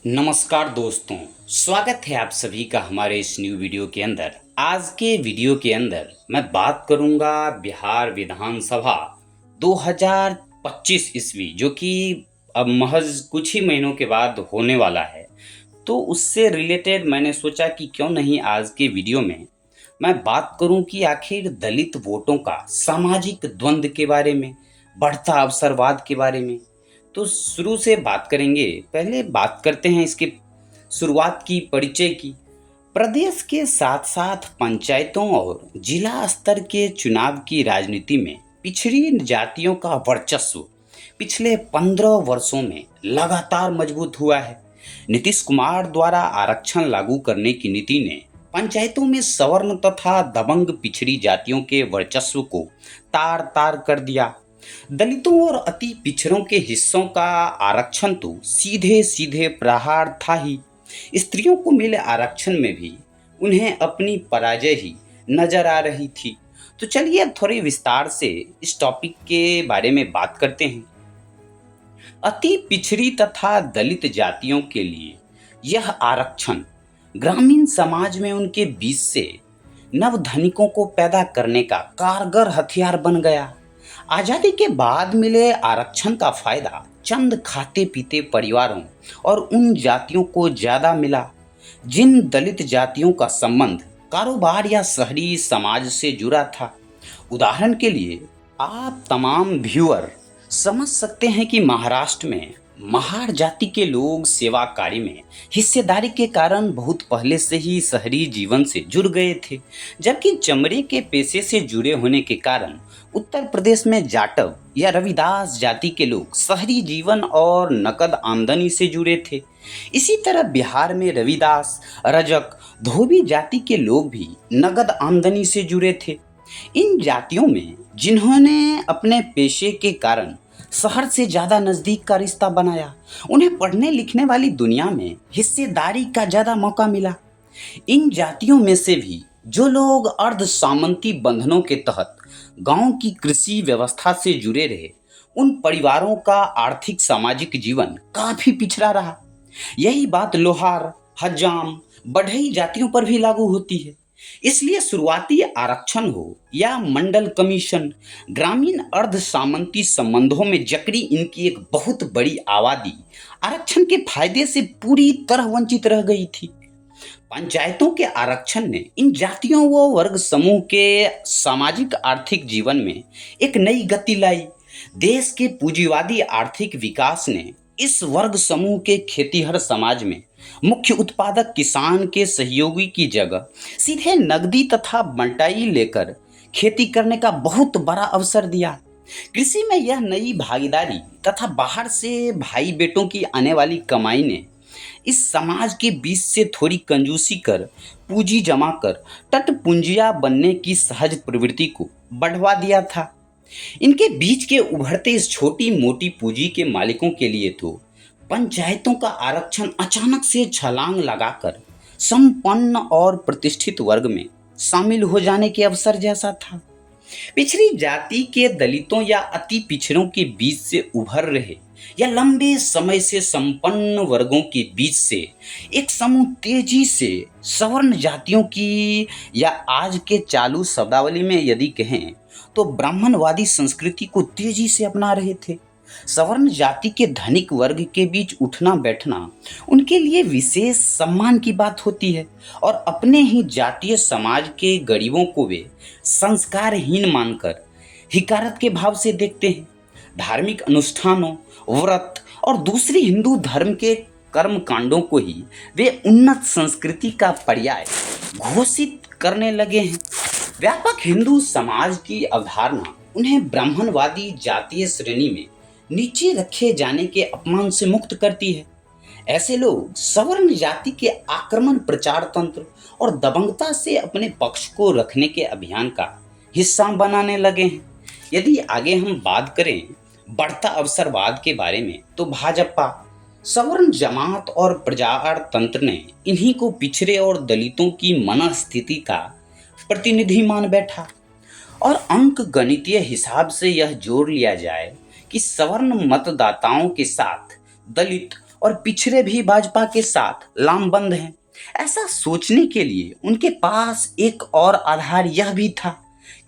नमस्कार दोस्तों, स्वागत है आप सभी का हमारे इस न्यू वीडियो के अंदर। आज के वीडियो के अंदर मैं बात करूंगा बिहार विधानसभा 2025 ईस्वी, जो कि अब महज कुछ ही महीनों के बाद होने वाला है। तो उससे रिलेटेड मैंने सोचा कि क्यों नहीं आज के वीडियो में मैं बात करूं कि आखिर दलित वोटों का सामाजिक द्वंद्व के बारे में, बढ़ता अवसरवाद के बारे में। तो शुरू से बात करेंगे। पहले बात करते हैं इसके शुरुआत की, परिचय की। प्रदेश के साथ साथ पंचायतों और जिला स्तर के चुनाव की राजनीति में पिछड़ी जातियों का वर्चस्व पिछले 15 वर्षों में लगातार मजबूत हुआ है। नीतीश कुमार द्वारा आरक्षण लागू करने की नीति ने पंचायतों में सवर्ण तथा दबंग पिछड़ी जातियों के वर्चस्व को तार तार कर दिया। दलितों और अति पिछड़ों के हिस्सों का आरक्षण तो सीधे सीधे प्रहार था ही। स्त्रियों को मिले आरक्षण में भी उन्हें अपनी पराजय ही नजर आ रही थी। तो चलिए अब थोड़ी विस्तार से इस टॉपिक के बारे में बात करते हैं। अति पिछड़ी तथा दलित जातियों के लिए यह आरक्षण ग्रामीण समाज में उनके बीच से नवधनिकों को पैदा करने का कारगर हथियार बन गया। आजादी के बाद मिले आरक्षण का फायदा चंद खाते पीते परिवारों और उन जातियों को ज्यादा मिला जिन दलित जातियों का संबंध कारोबार या शहरी समाज से जुड़ा था। उदाहरण के लिए आप तमाम व्यूअर समझ सकते हैं कि महाराष्ट्र में महार जाति के लोग सेवा कार्य में हिस्सेदारी के कारण बहुत पहले से ही शहरी जीवन से जुड़ गए थे, जबकि चमड़े के पेशे से जुड़े होने के कारण उत्तर प्रदेश में जाटव या रविदास जाति के लोग शहरी जीवन और नकद आमदनी से जुड़े थे। इसी तरह बिहार में रविदास, रजक, धोबी जाति के लोग भी नगद आमदनी से जुड़े थे। इन जातियों में जिन्होंने अपने पेशे के कारण शहर से ज्यादा नजदीक का रिश्ता बनाया, उन्हें पढ़ने लिखने वाली दुनिया में हिस्सेदारी का ज्यादा मौका मिला। इन जातियों में से भी जो लोग अर्ध सामंती बंधनों के तहत गांव की कृषि व्यवस्था से जुड़े रहे, उन परिवारों का आर्थिक सामाजिक जीवन काफी पिछड़ा रहा। यही बात लोहार, हज्जाम, बढ़ई जातियों पर भी लागू होती है। इसलिए शुरुआती आरक्षण हो या मंडल कमीशन, ग्रामीण अर्ध सामंती संबंधों में जकड़ी इनकी एक बहुत बड़ी आबादी आरक्षण के फायदे से पूरी तरह वंचित रह गई थी। पंचायतों के आरक्षण ने इन जातियों व वर्ग समूह के सामाजिक आर्थिक जीवन में एक नई गति लाई। देश के पूंजीवादी आर्थिक विकास ने इस वर्ग समूह के खेतीहर समाज में मुख्य उत्पादक किसान के सहयोगी की जगह सीधे नकदी तथा बंटाई लेकर खेती करने का बहुत बड़ा अवसर दिया। कृषि में यह नई भागीदारी तथा बाहर से भाई बेटों की आने वाली कमाई ने इस समाज के बीच से थोड़ी कंजूसी कर पूंजी जमा कर तटपुंजिया बनने की सहज प्रवृत्ति को बढ़वा दिया था। इनके बीच के उभरते इस छोटी मोटी पूंजी के मालिकों के लिए तो पंचायतों का आरक्षण अचानक से छलांग लगाकर संपन्न और प्रतिष्ठित वर्ग में शामिल हो जाने के अवसर जैसा था। पिछड़ी जाति के दलितों या अति पिछड़ों के बीच से उभर रहे या लंबे समय से संपन्न वर्गों के बीच से एक समूह तेजी से सवर्ण जातियों की, या आज के चालू शब्दावली में यदि कहें तो ब्राह्मणवादी संस्कृति को तेजी से अपना रहे थे। सवर्ण जाति के धनिक वर्ग के बीच उठना बैठना उनके लिए विशेष सम्मान की बात होती है और अपने ही जातीय समाज के गरीबों को वे संस्कारहीन मानकर हिकारत के भाव से देखते हैं। धार्मिक अनुष्ठानों, व्रत और दूसरी हिंदू धर्म के कर्म कांडों को ही वे उन्नत संस्कृति का पर्याय घोषित करने लगे हैं। व्यापक हिंदू समाज की अवधारणा उन्हें ब्राह्मणवादी जातीय श्रेणी में नीचे रखे जाने के अपमान से मुक्त करती है। ऐसे लोग सवर्ण जाति के आक्रमण प्रचार तंत्र और दबंगता से अपने पक्ष को रखने के अभियान का हिस्सा बनाने लगे हैं। यदि आगे हम बात करें बढ़ता अवसरवाद के बारे में, तो भाजपा, सवर्ण जमात और प्रचार तंत्र ने इन्हीं को पिछड़े और दलितों की मनस्थिति का प्रतिनिधि मान बैठा। और अंक गणितीय हिसाब से यह जोड़ लिया जाए कि सवर्ण मतदाताओं के साथ दलित और पिछड़े भी भाजपा के साथ लामबंद हैं। ऐसा सोचने के लिए उनके पास एक और आधार यह भी था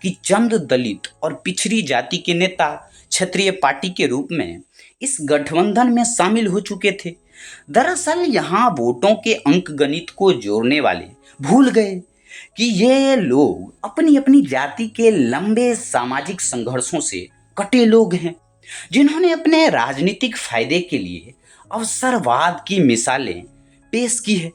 कि चंद दलित और पिछड़ी जाति के नेता क्षत्रिय पार्टी के रूप में इस गठबंधन में शामिल हो चुके थे। दरअसल यहाँ वोटों के अंक गणित को जोड़ने वाले भूल गए कि ये लोग अपनी अपनी जाति के लंबे सामाजिक संघर्षों से कटे लोग हैं, जिन्होंने अपने राजनीतिक फायदे के लिए अवसरवाद की मिसालें पेश की है।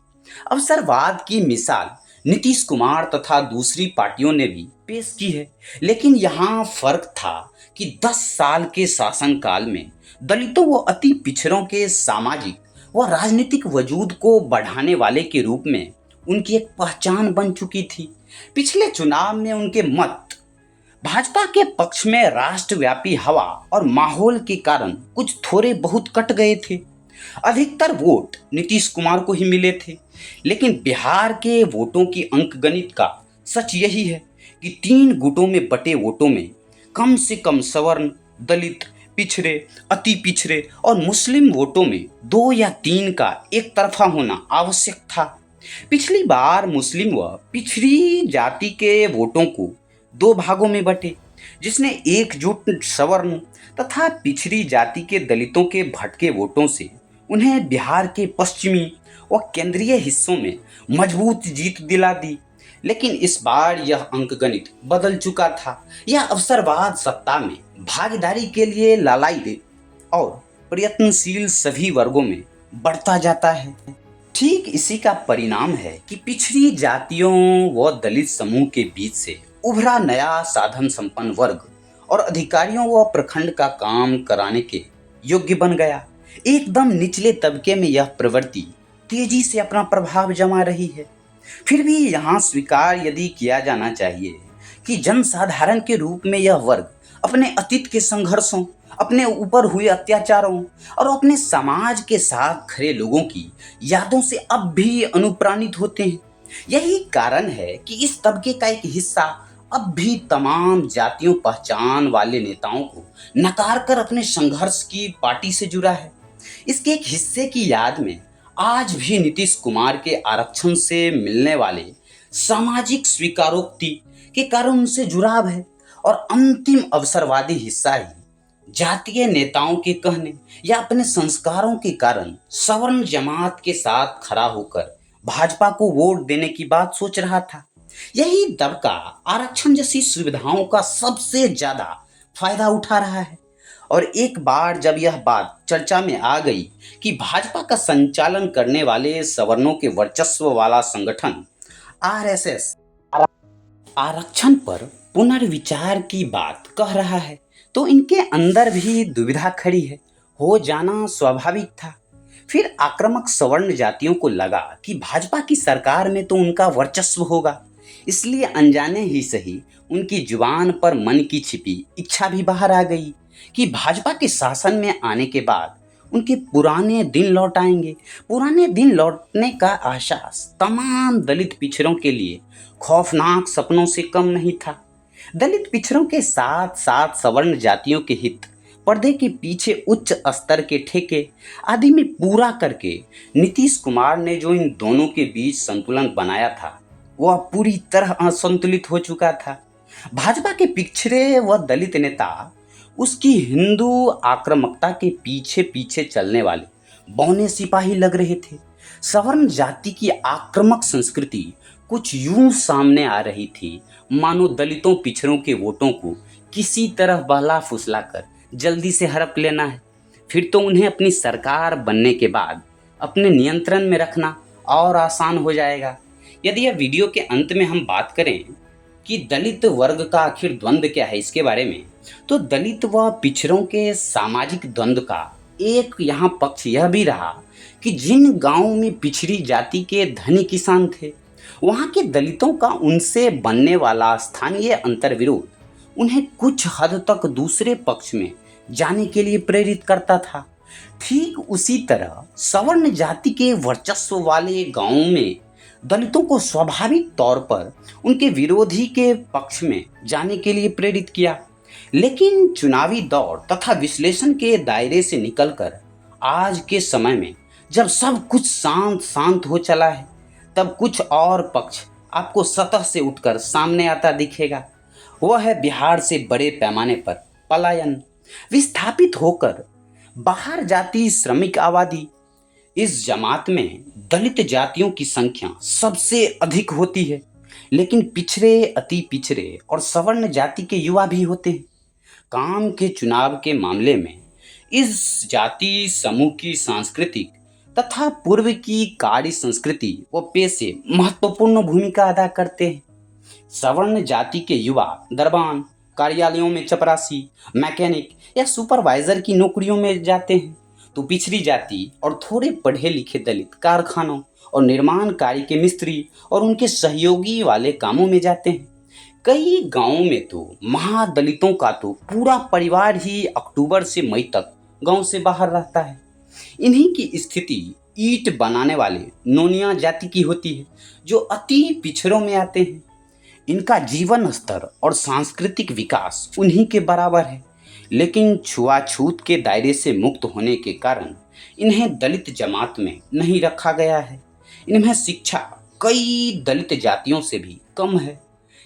अवसरवाद की मिसाल नीतीश कुमार तथा दूसरी पार्टियों ने भी पेश की है, लेकिन यहाँ फर्क था कि 10 साल के शासनकाल में दलितों व अति पिछड़ों के सामाजिक व राजनीतिक वजूद को बढ़ाने वाले के रूप में उनकी एक पहचान बन चुकी थी। पिछले चुनाव में उनके मत भाजपा के पक्ष में राष्ट्रव्यापी हवा और माहौल के कारण कुछ थोड़े बहुत कट गए थे। अधिकतर वोट नीतीश कुमार को ही मिले थे, लेकिन बिहार के वोटों की अंकगणित का सच यही है कि 3 गुटों में बटे वोटों में कम से कम सवर्ण, दलित, पिछड़े, अति पिछड़े और मुस्लिम वोटों में 2 या 3 का एक तरफा होना आवश्यक था। पिछली बार मुस्लिम व पिछड़ी जाति के वोटों को 2 भागों में बटे, जिसने एकजुट सवर्ण तथा पिछड़ी जाति के दलितों के भटके वोटों से उन्हें बिहार के पश्चिमी व केंद्रीय हिस्सों में मजबूत जीत दिला दी। लेकिन इस बार यह अंकगणित बदल चुका था। यह अवसरवाद सत्ता में भागीदारी के लिए लालायित और प्रयत्नशील सभी वर्गों में बढ़ता जाता है। ठीक इसी का परिणाम है कि पिछड़ी जातियों व दलित समूह के बीच से उभरा नया साधन संपन्न वर्ग और अधिकारियों व प्रखंड का काम कराने के योग्य बन गया। एकदम निचले तबके में यह प्रवृत्ति तेजी से अपना प्रभाव जमा रही है। फिर भी यहाँ स्वीकार यदि किया जाना चाहिए कि जनसाधारण के रूप में यह वर्ग अपने अतीत के संघर्षों, अपने ऊपर हुए अत्याचारों और अपने समाज के साथ खड़े लोगों की यादों से अब भी अनुप्राणित होते हैं। यही कारण है कि इस तबके का एक हिस्सा अब भी तमाम जातियों पहचान वाले नेताओं को नकार कर अपने संघर्ष की पार्टी से जुड़ा है। इसके एक हिस्से की याद में आज भी नीतीश कुमार के आरक्षण से मिलने वाले सामाजिक स्वीकारोक्ति के कारण उनसे जुड़ाव है, और अंतिम अवसरवादी हिस्सा ही जातीय नेताओं के कहने या अपने संस्कारों के कारण सवर्ण जमात के साथ खड़ा होकर भाजपा को वोट देने की बात सोच रहा था। यही दबका आरक्षण जैसी सुविधाओं का सबसे ज्यादा फायदा उठा रहा है। और एक बार जब यह बात चर्चा में आ गई कि भाजपा का संचालन करने वाले सवर्णों के वर्चस्व वाला संगठन आरएसएस आरक्षण पर पुनर्विचार की बात कह रहा है, तो इनके अंदर भी दुविधा खड़ी है। हो जाना स्वाभाविक था। फिर आक्रामक सवर्ण जातियों को लगा कि भाजपा की सरकार में तो उनका वर्चस्व होगा, इसलिए अनजाने ही सही उनकी जुबान पर मन की छिपी इच्छा भी बाहर आ गई कि भाजपा के शासन में आने के बाद उनके पुराने दिन लौट आएंगे। पुराने दिन लौटने का आश्वास तमाम दलित पिछड़ों के लिए खौफनाक सपनों से कम नहीं था। दलित पिछड़ों के साथ साथ सवर्ण जातियों के हित पर्दे के पीछे उच्च स्तर के ठेके आदि में पूरा करके नीतीश कुमार ने जो इन दोनों के बीच संतुलन बनाया था वह पूरी तरह असंतुलित हो चुका था। भाजपा के पिछड़े व दलित नेता उसकी हिंदू आक्रामकता के पीछे पीछे चलने वाले बौने सिपाही लग रहे थे। सवर्ण जाति की आक्रामक संस्कृति कुछ यूं सामने आ रही थी मानो दलितों पिछड़ों के वोटों को किसी तरह बहला फुसला कर जल्दी से हड़प लेना है, फिर तो उन्हें अपनी सरकार बनने के बाद अपने नियंत्रण में रखना और आसान हो जाएगा। यदि यह वीडियो के अंत में हम बात करें कि दलित वर्ग का आखिर द्वंद्व क्या है इसके बारे में, तो दलित व पिछड़ों के सामाजिक द्वंद्व का एक यहाँ पक्ष यह भी रहा कि जिन गांवों में पिछड़ी जाति के धनी किसान थे, वहाँ के दलितों का उनसे बनने वाला स्थानीय अंतर्विरोध उन्हें कुछ हद तक दूसरे पक्ष में जाने के लिए प्रेरित करता था। ठीक उसी तरह सवर्ण जाति के वर्चस्व वाले गांवों में दलितों को स्वाभाविक तौर पर उनके विरोधी के पक्ष में जाने के लिए प्रेरित किया। लेकिन चुनावी दौर तथा विश्लेषण के दायरे से निकलकर आज के समय में जब सब कुछ शांत शांत हो चला है, तब कुछ और पक्ष आपको सतह से उठकर सामने आता दिखेगा। वह है बिहार से बड़े पैमाने पर पलायन, विस्थापित होकर बाहर जाती श्रमिक आबादी। इस जमात में दलित जातियों की संख्या सबसे अधिक होती है, लेकिन पिछड़े, अति पिछड़े और सवर्ण जाति के युवा भी होते हैं। काम के चुनाव के मामले में इस जाति समूह की सांस्कृतिक तथा पूर्व की कार्य संस्कृति व पेशे महत्वपूर्ण भूमिका अदा करते हैं। सवर्ण जाति के युवा दरबान, कार्यालयों में चपरासी, मैकेनिक या सुपरवाइजर की नौकरियों में जाते हैं, तो पिछड़ी जाति और थोड़े पढ़े लिखे दलित कारखानों और निर्माण कार्य के मिस्त्री और उनके सहयोगी वाले कामों में जाते हैं। कई गांवों में तो महादलितों का तो पूरा परिवार ही अक्टूबर से मई तक गांव से बाहर रहता है। इन्हीं की स्थिति ईंट बनाने वाले नोनिया जाति की होती है, जो अति पिछड़ों में आते हैं। इनका जीवन स्तर और सांस्कृतिक विकास उन्हीं के बराबर है, लेकिन छुआछूत के दायरे से मुक्त होने के कारण इन्हें दलित जमात में नहीं रखा गया है। इनमें शिक्षा कई दलित जातियों से भी कम है।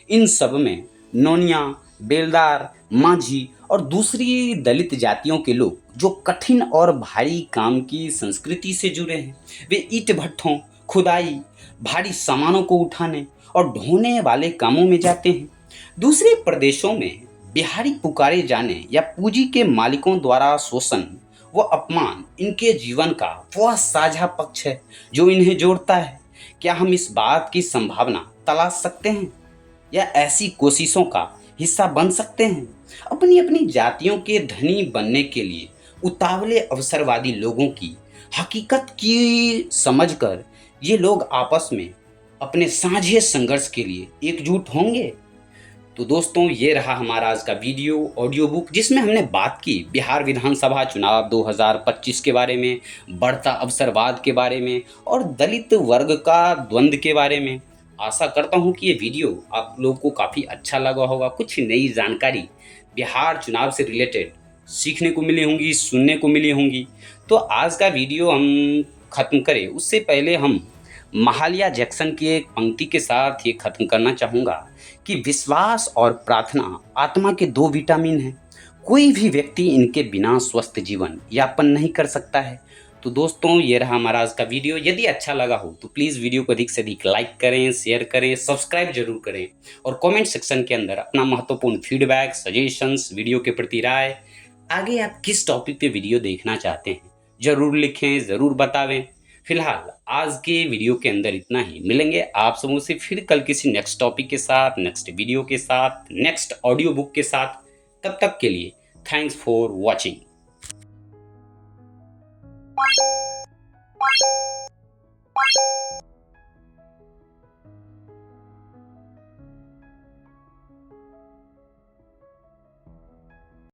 इन सब में नोनिया, बेलदार, माझी और दूसरी दलित जातियों के लोग जो कठिन और भारी काम की संस्कृति से जुड़े हैं, वे ईंट भट्ठों, खुदाई, भारी सामानों को उठाने और ढोने वाले कामों में जाते हैं। दूसरे प्रदेशों में बिहारी पुकारे जाने या पूंजी के मालिकों द्वारा शोषण व अपमान इनके जीवन का वह साझा पक्ष है जो इन्हें जोड़ता है। क्या हम इस बात की संभावना तलाश सकते हैं या ऐसी कोशिशों का हिस्सा बन सकते हैं? अपनी अपनी जातियों के धनी बनने के लिए उतावले अवसरवादी लोगों की हकीकत की समझकर ये लोग आपस में अपने साझे संघर्ष के लिए एकजुट होंगे। तो दोस्तों, ये रहा हमारा आज का वीडियो ऑडियो बुक, जिसमें हमने बात की बिहार विधानसभा चुनाव 2025 के बारे में, बढ़ता अवसरवाद के बारे में और दलित वर्ग का द्वंद्व के बारे में। आशा करता हूँ कि ये वीडियो आप लोगों को काफ़ी अच्छा लगा होगा। कुछ नई जानकारी बिहार चुनाव से रिलेटेड सीखने को मिली होंगी, सुनने को मिली होंगी। तो आज का वीडियो हम ख़त्म करें उससे पहले हम महालया जैक्सन की एक पंक्ति के साथ ये खत्म करना चाहूँगा कि विश्वास और प्रार्थना आत्मा के दो विटामिन हैं। कोई भी व्यक्ति इनके बिना स्वस्थ जीवन यापन नहीं कर सकता है। तो दोस्तों, ये रहा हमारा आज का वीडियो। यदि अच्छा लगा हो तो प्लीज़ वीडियो को अधिक से अधिक लाइक करें, शेयर करें, सब्सक्राइब जरूर करें और कमेंट सेक्शन के अंदर अपना महत्वपूर्ण फीडबैक, सजेशंस, वीडियो के प्रति राय, आगे आप किस टॉपिक पे वीडियो देखना चाहते हैं ज़रूर लिखें, ज़रूर बतावें। फिलहाल आज के वीडियो के अंदर इतना ही। मिलेंगे आप सबों से फिर कल किसी नेक्स्ट टॉपिक के साथ, नेक्स्ट वीडियो के साथ, नेक्स्ट ऑडियो बुक के साथ। तब तक के लिए थैंक्स फॉर वॉचिंग।